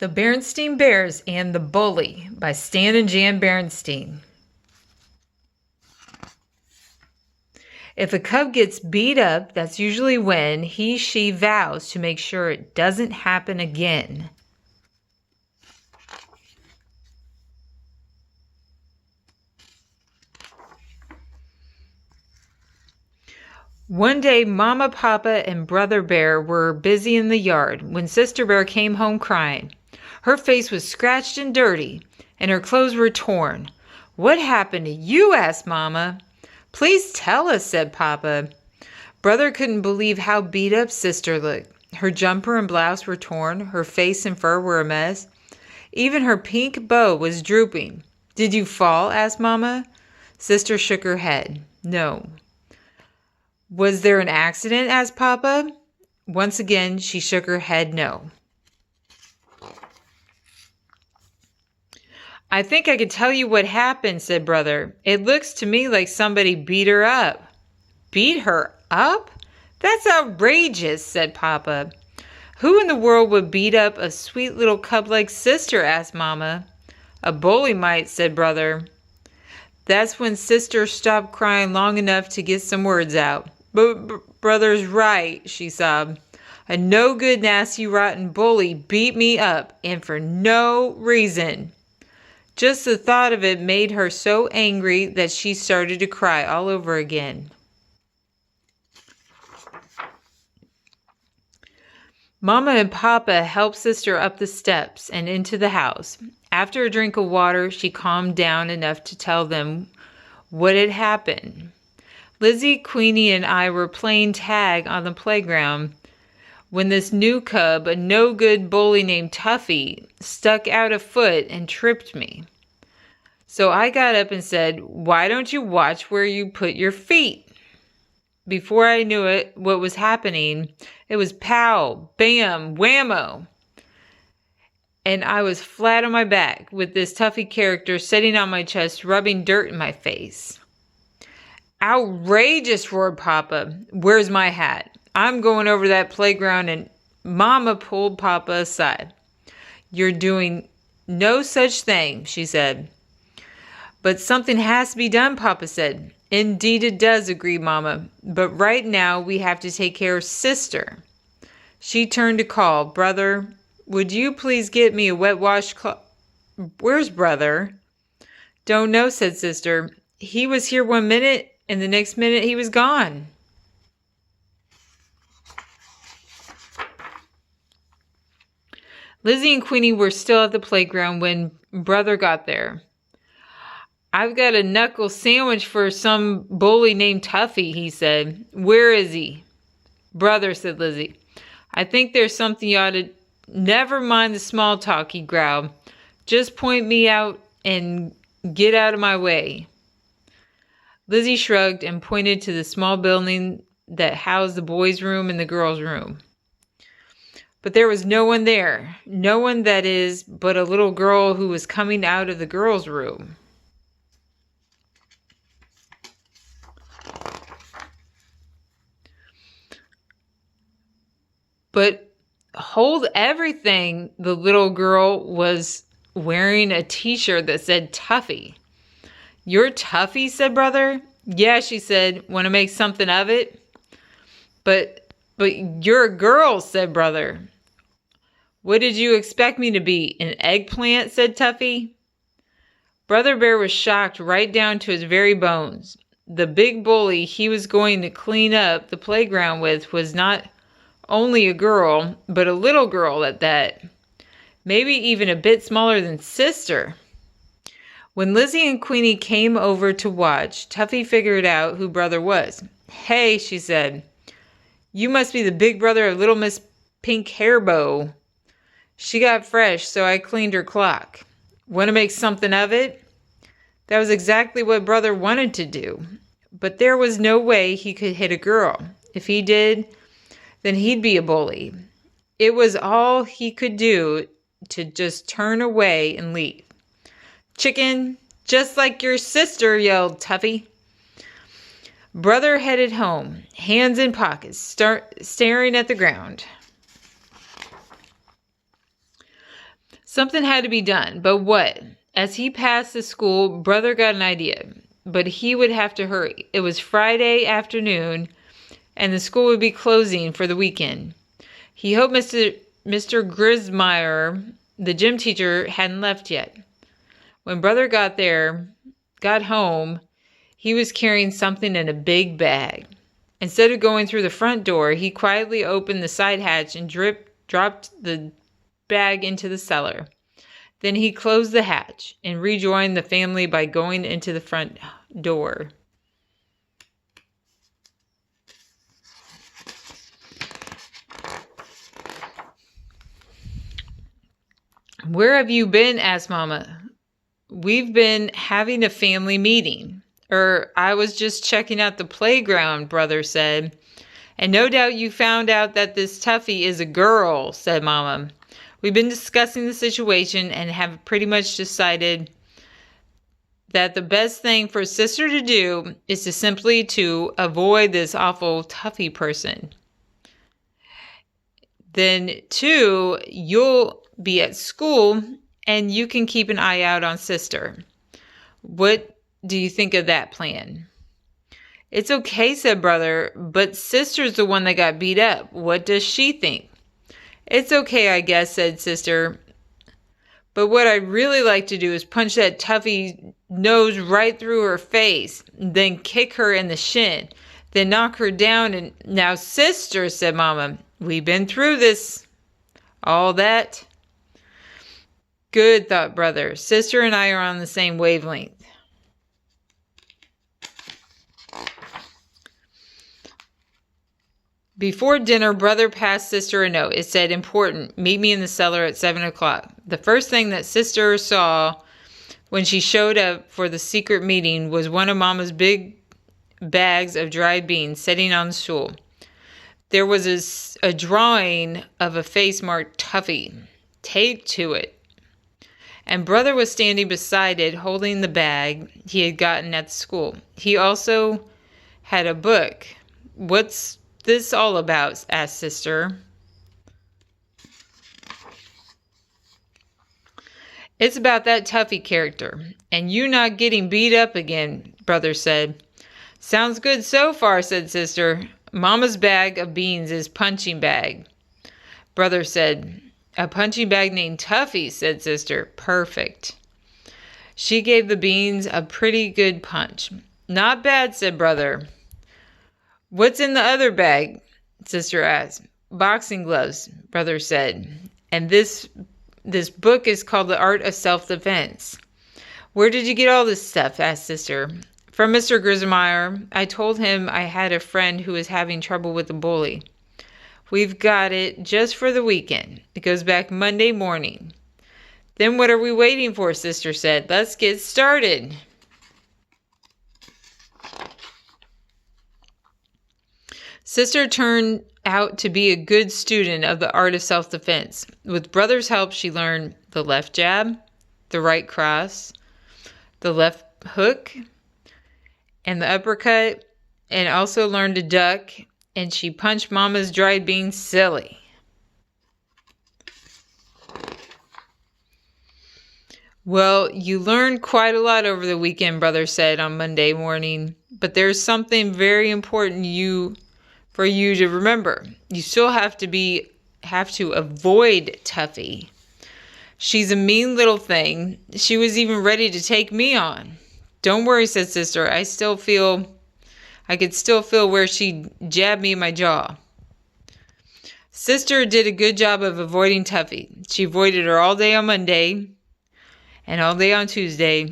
The Berenstain Bears and the Bully by Stan and Jan Berenstain. If a cub gets beat up, that's usually when she vows to make sure it doesn't happen again. One day, Mama, Papa, and Brother Bear were busy in the yard when Sister Bear came home crying. Her face was scratched and dirty, and her clothes were torn. "What happened to you?" asked Mama. "Please tell us," said Papa. Brother couldn't believe how beat up Sister looked. Her jumper and blouse were torn, her face and fur were a mess. Even her pink bow was drooping. "Did you fall?" asked Mama. Sister shook her head. "No." "Was there an accident?" asked Papa. Once again, she shook her head no. "I think I could tell you what happened," said Brother. "It looks to me like somebody beat her up." "Beat her up? That's outrageous," said Papa. "Who in the world would beat up a sweet little cub like Sister?" asked Mama. "A bully might," said Brother. That's when Sister stopped crying long enough to get some words out. But Brother's right," she sobbed. "A no-good, nasty, rotten bully beat me up, and for no reason." Just the thought of it made her so angry that she started to cry all over again. Mama and Papa helped Sister up the steps and into the house. After a drink of water, she calmed down enough to tell them what had happened. "Lizzie, Queenie, and I were playing tag on the playground when this new cub, a no-good bully named Tuffy, stuck out a foot and tripped me. So I got up and said, 'Why don't you watch where you put your feet?' Before I knew it, what was happening, it was pow, bam, whammo. And I was flat on my back with this Tuffy character sitting on my chest, rubbing dirt in my face." "Outrageous," roared Papa. "Where's my hat? I'm going over that playground," and Mama pulled Papa aside. "You're doing no such thing," she said. "But something has to be done," Papa said. "Indeed it does," agreed Mama. "But right now we have to take care of Sister." She turned to call, "Brother, would you please get me a wet washcloth?" "Where's Brother?" "Don't know," said Sister. "He was here one minute, and the next minute he was gone." Lizzie and Queenie were still at the playground when Brother got there. "I've got a knuckle sandwich for some bully named Tuffy," he said. "Where is he?" "Brother," said Lizzie. "I think there's something you ought to—" "Never mind the small talk," he growled. "Just point me out and get out of my way." Lizzie shrugged and pointed to the small building that housed the boys' room and the girls' room. But there was no one there. No one, that is, but a little girl who was coming out of the girls' room. But hold everything, the little girl was wearing a t-shirt that said Tuffy. "You're Tuffy?" said Brother. "Yeah," she said. "Want to make something of it?" But you're a girl," said Brother. "What did you expect me to be, an eggplant?" said Tuffy. Brother Bear was shocked right down to his very bones. The big bully he was going to clean up the playground with was not only a girl, but a little girl at that. Maybe even a bit smaller than Sister. When Lizzie and Queenie came over to watch, Tuffy figured out who Brother was. "Hey," she said, "you must be the big brother of little Miss Pink Hairbow. She got fresh, so I cleaned her clock. Want to make something of it?" That was exactly what Brother wanted to do. But there was no way he could hit a girl. If he did, then he'd be a bully. It was all he could do to just turn away and leave. "Chicken, just like your sister," yelled Tuffy. Brother headed home, hands in pockets, staring at the ground. Something had to be done, but what? As he passed the school, Brother got an idea, but he would have to hurry. It was Friday afternoon, and the school would be closing for the weekend. He hoped Mr. Grismeyer, the gym teacher, hadn't left yet. When Brother got home, he was carrying something in a big bag. Instead of going through the front door, he quietly opened the side hatch and dropped the bag into the cellar. Then he closed the hatch and rejoined the family by going into the front door. "Where have you been?" asked Mama. "We've been having a family meeting." I was just checking out the playground," Brother said. "And no doubt you found out that this toughie is a girl," said Mama. "We've been discussing the situation and have pretty much decided that the best thing for Sister to do is to simply avoid this awful toughie person. Then, too, you'll be at school and you can keep an eye out on Sister. What do you think of that plan?" "It's okay," said Brother, "but Sister's the one that got beat up. What does she think?" "It's okay, I guess," said Sister. "But what I'd really like to do is punch that toughie nose right through her face, then kick her in the shin, then knock her down and..." "Now, Sister," said Mama, "we've been through this. All that." "Good," thought Brother. "Sister and I are on the same wavelength." Before dinner, Brother passed Sister a note. It said, "Important. Meet me in the cellar at 7 o'clock. The first thing that Sister saw when she showed up for the secret meeting was one of Mama's big bags of dried beans sitting on the stool. There was a drawing of a face marked Tuffy. Take to it. And Brother was standing beside it, holding the bag he had gotten at the school. He also had a book. "What's this all about?" asked Sister. "It's about that Tuffy character, and you not getting beat up again," Brother said. "Sounds good so far," said Sister. "Mama's bag of beans is punching bag." Brother said, "A punching bag named Tuffy," said Sister. "Perfect." She gave the beans a pretty good punch. "Not bad," said Brother. "What's in the other bag?" Sister asked. "Boxing gloves," Brother said. "And this book is called The Art of Self-Defense." "Where did you get all this stuff?" asked Sister. "From Mr. Grismeyer. I told him I had a friend who was having trouble with a bully. We've got it just for the weekend. It goes back Monday morning." "Then what are we waiting for?" Sister said. "Let's get started." Sister turned out to be a good student of the art of self-defense. With Brother's help, she learned the left jab, the right cross, the left hook, and the uppercut, and also learned to duck, and she punched Mama's dried beans silly. "Well, you learned quite a lot over the weekend," Brother said on Monday morning, "but there's something very important for you to remember. You still have to avoid Tuffy. She's a mean little thing. She was even ready to take me on." "Don't worry," said Sister. I could still feel where she jabbed me in my jaw." Sister did a good job of avoiding Tuffy. She avoided her all day on Monday and all day on Tuesday.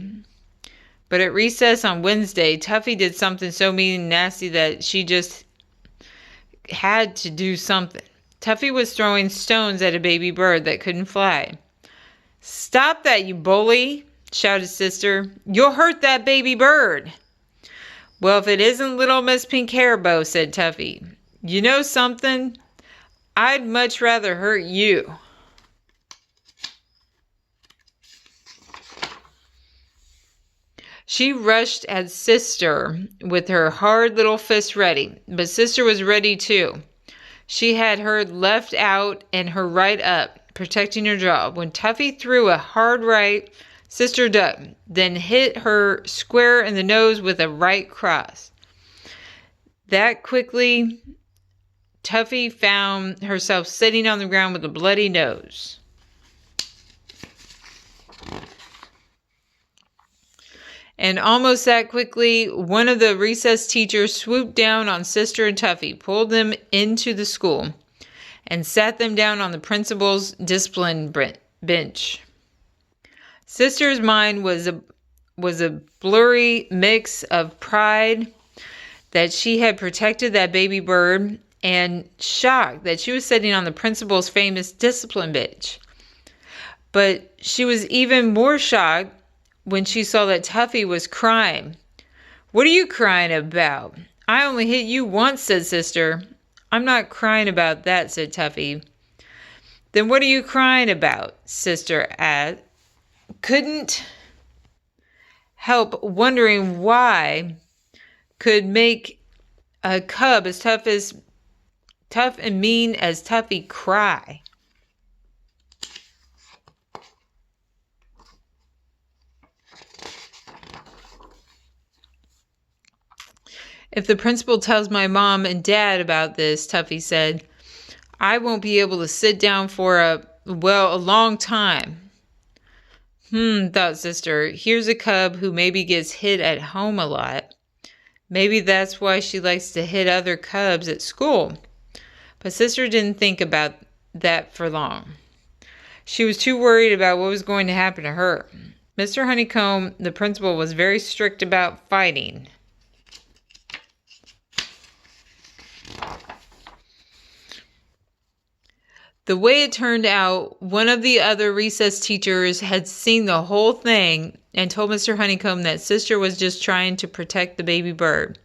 But at recess on Wednesday, Tuffy did something so mean and nasty that she just had to do something. Tuffy was throwing stones at a baby bird that couldn't fly. "Stop that, you bully!" shouted Sister. "You'll hurt that baby bird." "Well, if it isn't little Miss Pink Hairbow," said Tuffy. "You know something? I'd much rather hurt you." She rushed at Sister with her hard little fist ready, but Sister was ready too. She had her left out and her right up. protecting her jaw. When Tuffy threw a hard right, Sister ducked, then hit her square in the nose with a right cross. That quickly, Tuffy found herself sitting on the ground with a bloody nose. And almost that quickly, one of the recess teachers swooped down on Sister and Tuffy, pulled them into the school, and sat them down on the principal's discipline bench. Sister's mind was a blurry mix of pride that she had protected that baby bird and shock that she was sitting on the principal's famous discipline bench. But she was even more shocked when she saw that Tuffy was crying. "What are you crying about? I only hit you once," said Sister. "I'm not crying about that," said Tuffy. "Then what are you crying about?" Sister asked. Couldn't help wondering why could make a cub as tough and mean as Tuffy cry. "If the principal tells my mom and dad about this," Tuffy said, "I won't be able to sit down for a long time." Thought Sister. Here's a cub who maybe gets hit at home a lot. Maybe that's why she likes to hit other cubs at school. But Sister didn't think about that for long. She was too worried about what was going to happen to her. Mr. Honeycomb, the principal, was very strict about fighting. The way it turned out, one of the other recess teachers had seen the whole thing and told Mr. Honeycomb that Sister was just trying to protect the baby bird.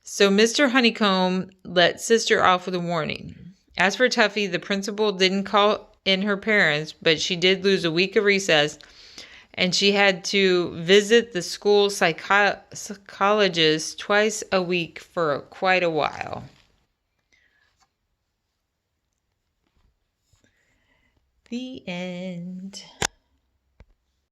So Mr. Honeycomb let Sister off with a warning. As for Tuffy, the principal didn't call in her parents, but she did lose a week of recess, and she had to visit the school psychologist twice a week for quite a while. The end.